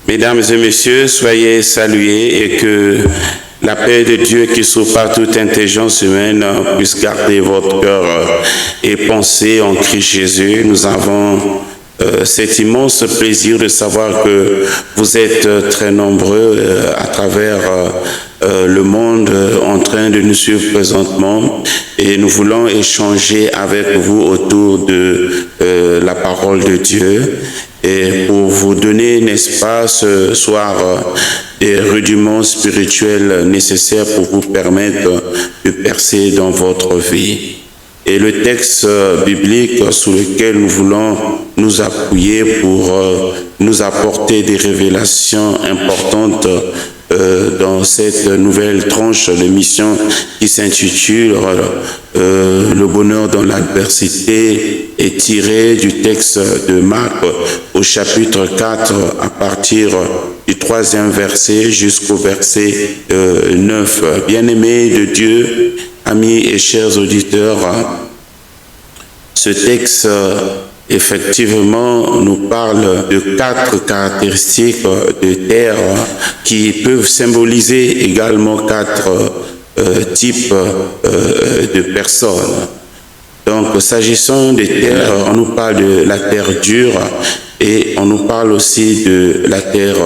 Mesdames et messieurs, soyez salués et que la paix de Dieu qui surpasse toute intelligence humaine puisse garder votre cœur et pensée en Christ Jésus. Nous avons cet immense plaisir de savoir que vous êtes très nombreux à travers le monde en train de nous suivre présentement et nous voulons échanger avec vous autour de la parole de Dieu et pour vous donner, n'est-ce pas, ce soir des rudiments spirituels nécessaires pour vous permettre de percer dans votre vie. Et le texte biblique sur lequel nous voulons nous appuyer pour nous apporter des révélations importantes dans cette nouvelle tranche de mission qui s'intitule Le bonheur dans l'adversité est tiré du texte de Marc au chapitre 4 à partir du 3e verset jusqu'au verset 9. Bien-aimés de Dieu, amis et chers auditeurs, ce texte effectivement nous parle de 4 caractéristiques de terre qui peuvent symboliser également 4 types de personnes. Donc, s'agissant des terres, on nous parle de la terre dure et on nous parle aussi de la terre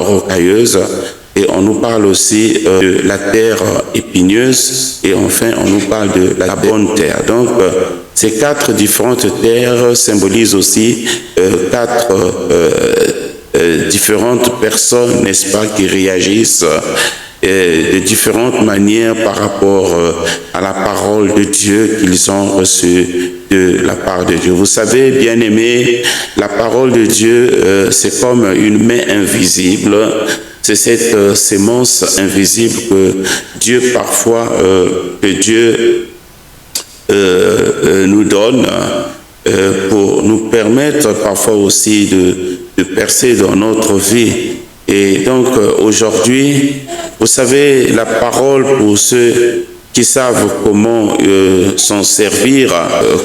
rocailleuse et on nous parle aussi de la terre épineuse et enfin on nous parle de la bonne terre. Donc, ces 4 différentes terres symbolisent aussi 4 différentes personnes, n'est-ce pas, qui réagissent de différentes manières par rapport à la parole de Dieu qu'ils ont reçue de la part de Dieu. Vous savez, bien-aimés, la parole de Dieu, c'est comme une main invisible. C'est cette sémence invisible que Dieu parfois, nous donne pour nous permettre parfois aussi de percer dans notre vie. Et donc aujourd'hui, vous savez, la parole pour ceux qui savent comment s'en servir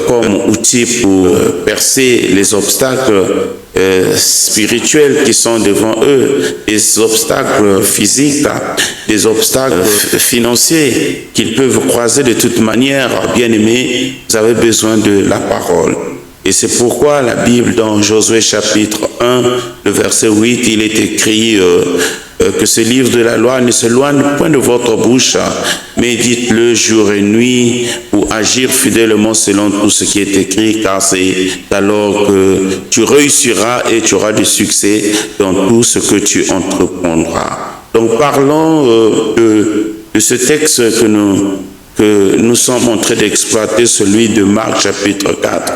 comme outil pour percer les obstacles spirituels qui sont devant eux, des obstacles physiques, des obstacles financiers qu'ils peuvent croiser de toute manière. Bien-aimés, vous avez besoin de la parole. Et c'est pourquoi la Bible, dans Josué chapitre 1, le verset 8, il est écrit que ce livre de la loi ne s'éloigne point de votre bouche, mais dites-le jour et nuit pour agir fidèlement selon tout ce qui est écrit, car c'est alors que tu réussiras et tu auras du succès dans tout ce que tu entreprendras. Donc parlons de ce texte que nous sommes en train d'exploiter, celui de Marc chapitre 4,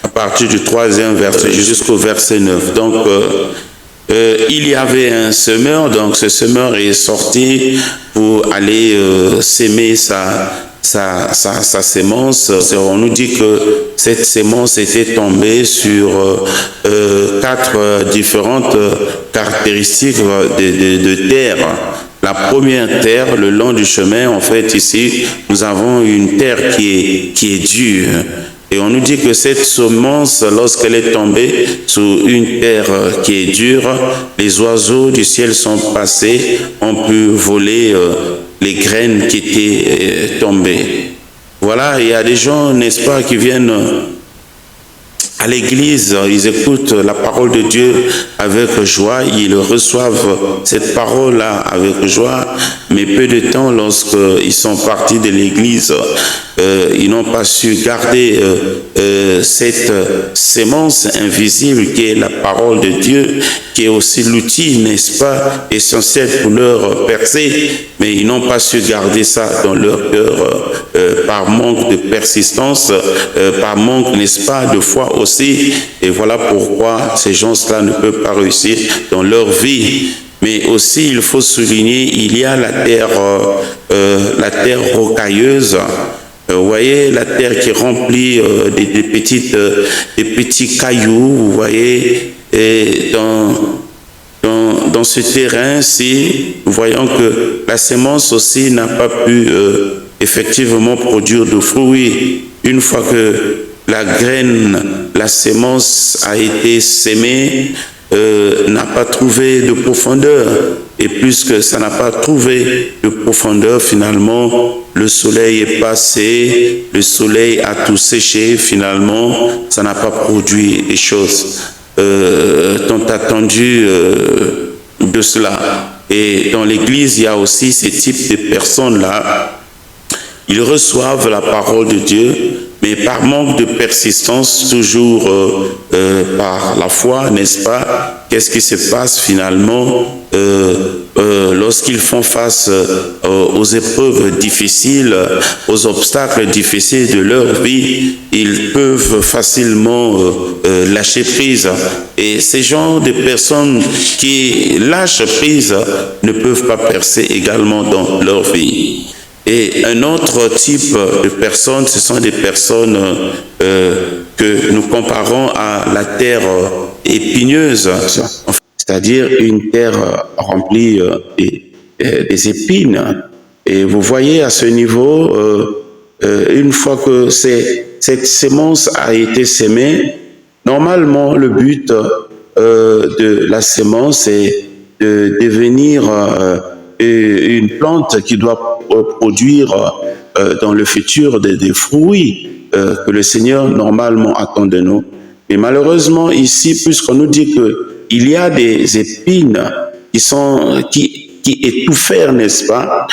à partir du 3e verset jusqu'au verset 9. Donc, il y avait un semeur, donc ce semeur est sorti pour aller s'aimer sa sémence. On nous dit que cette sémence était tombée sur 4 différentes caractéristiques de terre. La première terre, le long du chemin, en fait, ici, nous avons une terre qui est dure. Et on nous dit que cette semence, lorsqu'elle est tombée sur une terre qui est dure, les oiseaux du ciel sont passés, ont pu voler les graines qui étaient tombées. Voilà, il y a des gens, n'est-ce pas, qui viennent à l'église, ils écoutent la parole de Dieu avec joie, ils reçoivent cette parole-là avec joie, mais peu de temps, lorsqu'ils sont partis de l'église, ils n'ont pas su garder cette sémence invisible qui est la parole de Dieu, qui est aussi l'outil, n'est-ce pas, essentiel pour leur percer, mais ils n'ont pas su garder ça dans leur cœur par manque de persistance, par manque, n'est-ce pas, de foi aussi. Et voilà pourquoi ces gens-là ne peuvent pas réussir dans leur vie. Mais aussi, il faut souligner, il y a la terre rocailleuse. Vous voyez, la terre qui est remplie des petits cailloux, vous voyez, et dans ce terrain-ci, nous voyons que la sémence aussi n'a pas pu effectivement produire de fruits. Une fois que la graine, la sémence a été sémée, n'a pas trouvé de profondeur. Et puisque ça n'a pas trouvé de profondeur, finalement, le soleil est passé, le soleil a tout séché, finalement, ça n'a pas produit des choses tant attendues de cela. Et dans l'Église, il y a aussi ce type de personnes-là. Ils reçoivent la parole de Dieu, mais par manque de persistance, toujours par la foi, n'est-ce pas? Qu'est-ce qui se passe finalement lorsqu'ils font face aux épreuves difficiles, aux obstacles difficiles de leur vie? Ils peuvent facilement lâcher prise. Et ces genres de personnes qui lâchent prise ne peuvent pas percer également dans leur vie. Et un autre type de personnes, ce sont des personnes que nous comparons à la terre épineuse, c'est-à-dire une terre remplie des épines. Et vous voyez à ce niveau, une fois que cette sémence a été sémée, normalement le but de la sémence est de devenir une plante qui doit produire dans le futur des fruits que le Seigneur normalement attend de nous. Mais malheureusement ici, puisqu'on nous dit qu'il y a des épines qui étouffèrent, n'est-ce pas,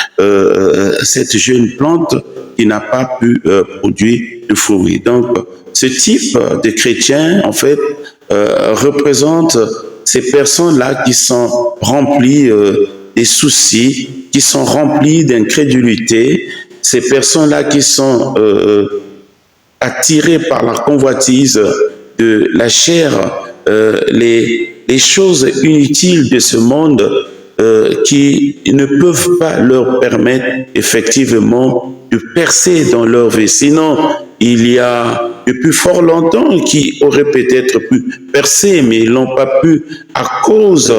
cette jeune plante qui n'a pas pu produire de fruits. Donc, ce type de chrétiens, en fait, représente ces personnes-là qui sont remplies des soucis, qui sont remplis d'incrédulité, ces personnes-là qui sont attirées par la convoitise de la chair, les choses inutiles de ce monde qui ne peuvent pas leur permettre effectivement de percer dans leur vie. Sinon, il y a depuis fort longtemps qui auraient peut-être pu percer, mais ils n'ont pas pu à cause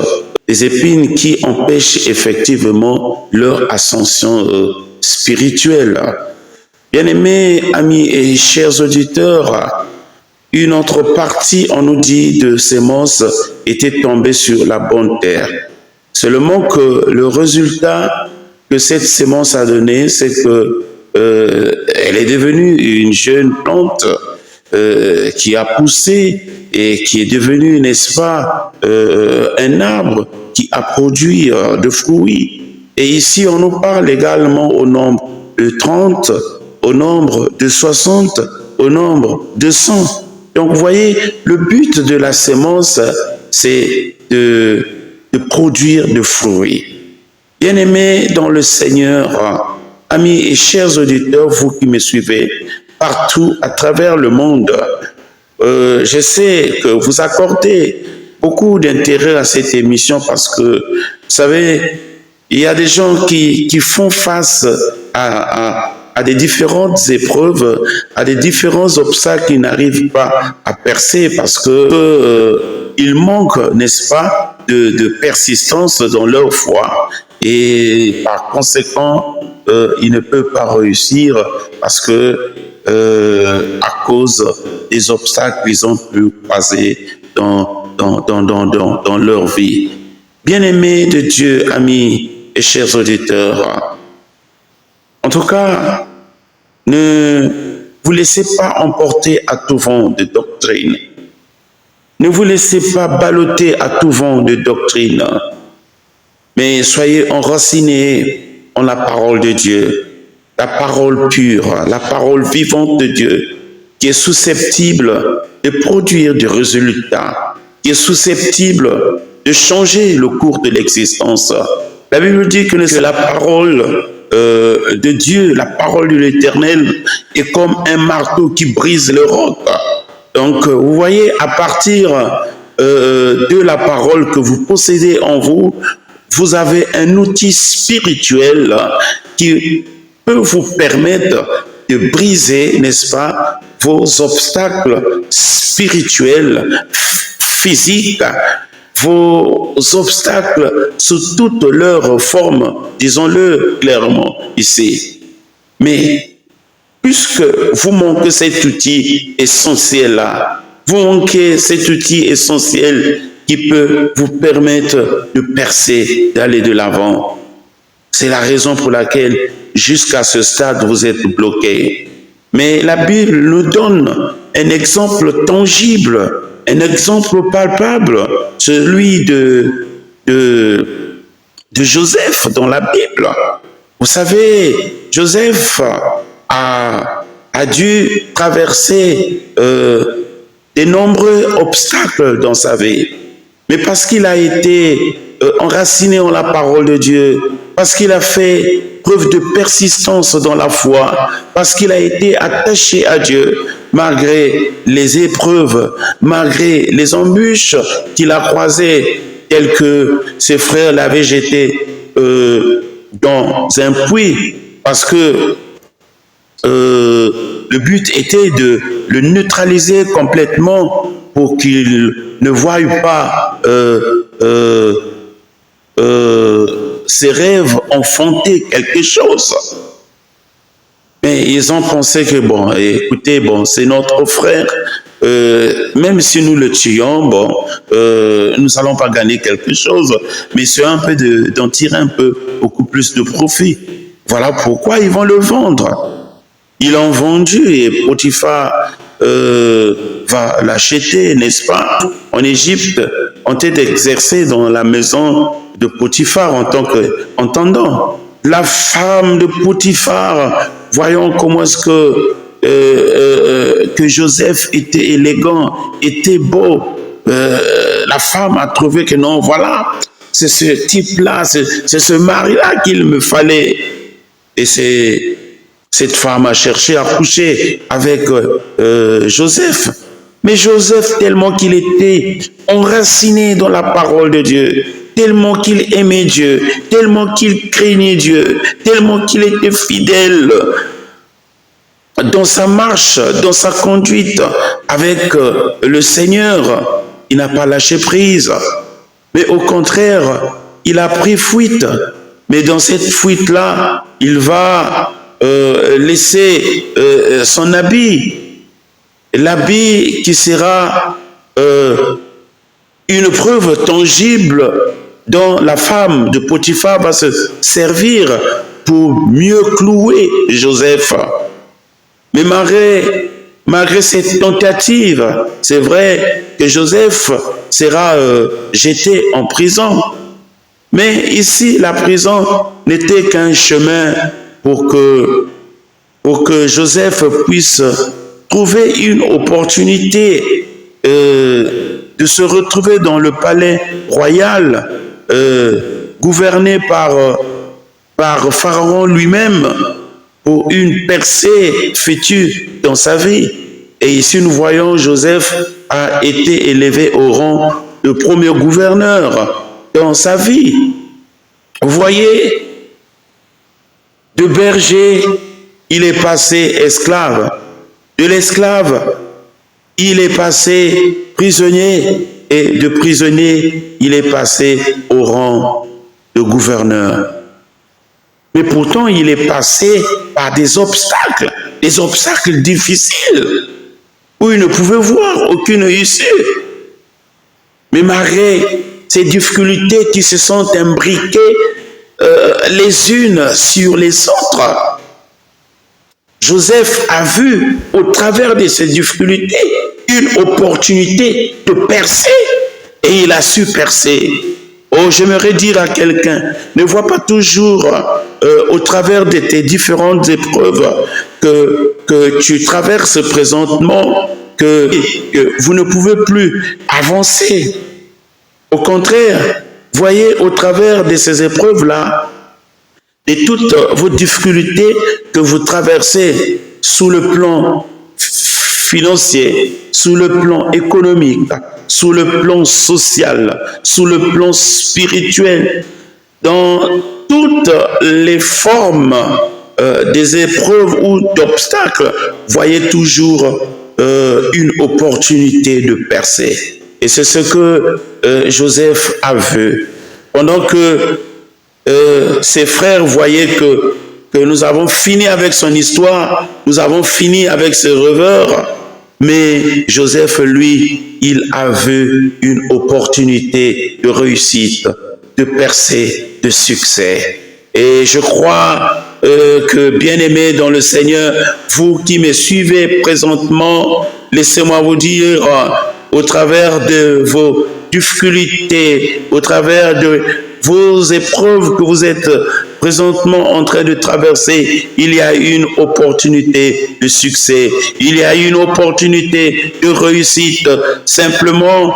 des épines qui empêchent effectivement leur ascension spirituelle. Bien-aimés, amis et chers auditeurs, une autre partie, on nous dit, de sémence était tombée sur la bonne terre. Seulement que le résultat que cette sémence a donné, c'est que elle est devenue une jeune plante qui a poussé et qui est devenue, n'est-ce pas, un arbre qui a produit de fruits. Et ici, on nous parle également au nombre de 30, au nombre de 60, au nombre de 100. Donc, vous voyez, le but de la sémence, c'est de produire de fruits. Bien-aimés dans le Seigneur, amis et chers auditeurs, vous qui me suivez partout à travers le monde, je sais que vous accordez beaucoup d'intérêt à cette émission parce que, vous savez, il y a des gens qui font face à des différentes épreuves, à des différents obstacles qui n'arrivent pas à percer parce que ils manquent, n'est-ce pas, de persistance dans leur foi et par conséquent, ils ne peuvent pas réussir parce que à cause des obstacles qu'ils ont pu croiser dans leur vie. Bien-aimés de Dieu, amis et chers auditeurs, en tout cas, ne vous laissez pas emporter à tout vent de doctrine. Ne vous laissez pas balloter à tout vent de doctrine, mais soyez enracinés en la parole de Dieu, la parole pure, la parole vivante de Dieu, qui est susceptible de produire des résultats, qui est susceptible de changer le cours de l'existence. La Bible dit que la parole de Dieu, la parole de l'Éternel est comme un marteau qui brise le roc. Donc, vous voyez, à partir de la parole que vous possédez en vous, vous avez un outil spirituel qui peut vous permettre de briser, n'est-ce pas, vos obstacles spirituels, physiques, vos obstacles sous toutes leurs formes, disons-le clairement ici. Mais puisque vous manquez cet outil essentiel-là, vous manquez cet outil essentiel qui peut vous permettre de percer, d'aller de l'avant. C'est la raison pour laquelle, jusqu'à ce stade, vous êtes bloqué. Mais la Bible nous donne un exemple tangible, un exemple palpable, celui de Joseph dans la Bible. Vous savez, Joseph a dû traverser de nombreux obstacles dans sa vie. Mais parce qu'il a été enraciné en la parole de Dieu, parce qu'il a fait preuve de persistance dans la foi, parce qu'il a été attaché à Dieu, malgré les épreuves, malgré les embûches qu'il a croisées, telles que ses frères l'avaient jeté dans un puits, parce que le but était de le neutraliser complètement pour qu'il ne voie pas ses rêves enfanter quelque chose. Mais ils ont pensé que, bon, écoutez, bon, c'est notre frère, même si nous le tuons, bon, nous n'allons pas gagner quelque chose, mais c'est un peu d'en tirer un peu, beaucoup plus de profit. Voilà pourquoi ils vont le vendre. Ils l'ont vendu et Potiphar va l'acheter, n'est-ce pas? En Égypte, on était exercé dans la maison de Potiphar en tant qu'entendant. La femme de Potiphar, voyons comment est-ce que Joseph était élégant, était beau. La femme a trouvé que non, voilà, c'est ce type-là, c'est ce mari-là qu'il me fallait. Et cette femme a cherché à coucher avec Joseph. Mais Joseph, tellement qu'il était enraciné dans la parole de Dieu, tellement qu'il aimait Dieu, tellement qu'il craignait Dieu, tellement qu'il était fidèle dans sa marche, dans sa conduite avec le Seigneur, il n'a pas lâché prise. Mais au contraire, il a pris fuite. Mais dans cette fuite-là, il va laisser son habit, l'habit qui sera une preuve tangible dont la femme de Potiphar va se servir pour mieux clouer Joseph. Mais malgré cette tentative, c'est vrai que Joseph sera jeté en prison. Mais ici, la prison n'était qu'un chemin pour que Joseph puisse trouver une opportunité de se retrouver dans le palais royal, gouverné par Pharaon lui-même, pour une percée future dans sa vie. Et ici, nous voyons Joseph a été élevé au rang de premier gouverneur dans sa vie. Vous voyez, de berger, il est passé esclave. De l'esclave, il est passé prisonnier. Et de prisonnier, il est passé au rang de gouverneur. Mais pourtant, il est passé par des obstacles difficiles, où il ne pouvait voir aucune issue. Mais malgré ces difficultés qui se sont imbriquées les unes sur les autres, Joseph a vu, au travers de ces difficultés, une opportunité de percer, et il a su percer. Oh, j'aimerais dire à quelqu'un, ne vois pas toujours au travers de tes différentes épreuves que tu traverses présentement, que vous ne pouvez plus avancer. Au contraire, voyez au travers de ces épreuves-là, de toutes vos difficultés que vous traversez sous le plan financier, sous le plan économique, sous le plan social, sous le plan spirituel, dans toutes les formes des épreuves ou d'obstacles, voyez toujours une opportunité de percer. Et c'est ce que Joseph a vu. Pendant que ses frères voyaient que nous avons fini avec son histoire, nous avons fini avec ses revers, mais Joseph, lui, il a vu une opportunité de réussite, de percée, de succès. Et je crois que, bien-aimés dans le Seigneur, vous qui me suivez présentement, laissez-moi vous dire, au travers de vos difficultés, au travers de vos épreuves que vous êtes présentement en train de traverser, il y a une opportunité de succès, il y a une opportunité de réussite. Simplement,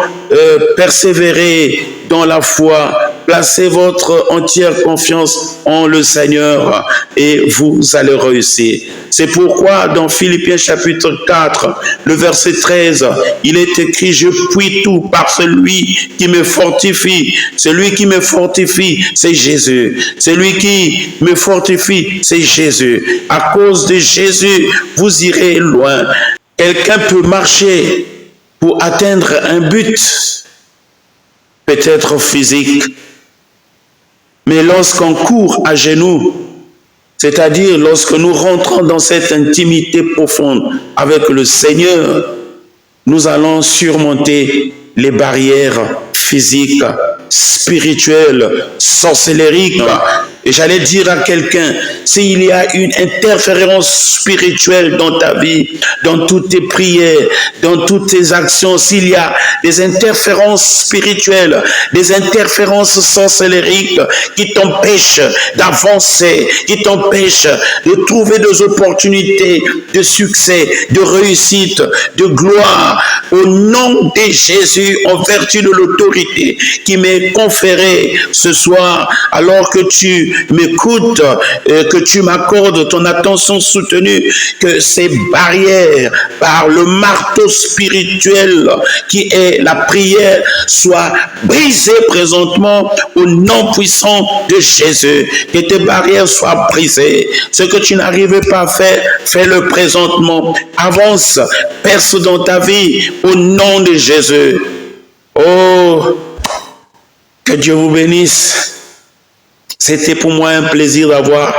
persévérez dans la foi, placez votre entière confiance en le Seigneur et vous allez réussir. C'est pourquoi dans Philippiens chapitre 4, le verset 13, il est écrit « Je puis tout par celui qui me fortifie ». Celui qui me fortifie, c'est Jésus. Celui qui me fortifie, c'est Jésus. À cause de Jésus, vous irez loin. Quelqu'un peut marcher pour atteindre un but, peut-être physique, mais lorsqu'on court à genoux, c'est-à-dire lorsque nous rentrons dans cette intimité profonde avec le Seigneur, nous allons surmonter les barrières physiques, spirituelles, sorcellériques. Et j'allais dire à quelqu'un, s'il y a une interférence spirituelle dans ta vie, dans toutes tes prières, dans toutes tes actions, s'il y a des interférences spirituelles, des interférences sorcellériques qui t'empêchent d'avancer, qui t'empêchent de trouver des opportunités de succès, de réussite, de gloire, au nom de Jésus, en vertu de l'autorité qui m'est conférée ce soir, alors que tu m'écoutes, que tu m'accordes ton attention soutenue, que ces barrières par le marteau spirituel qui est la prière soient brisées présentement au nom puissant de Jésus. Que tes barrières soient brisées. Ce que tu n'arrivais pas à faire, fais-le présentement. Avance, perce dans ta vie au nom de Jésus. Oh, que Dieu vous bénisse. C'était pour moi un plaisir d'avoir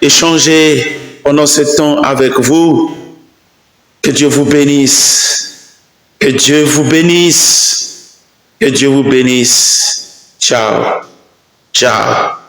échangé pendant ce temps avec vous. Que Dieu vous bénisse. Que Dieu vous bénisse. Que Dieu vous bénisse. Ciao. Ciao.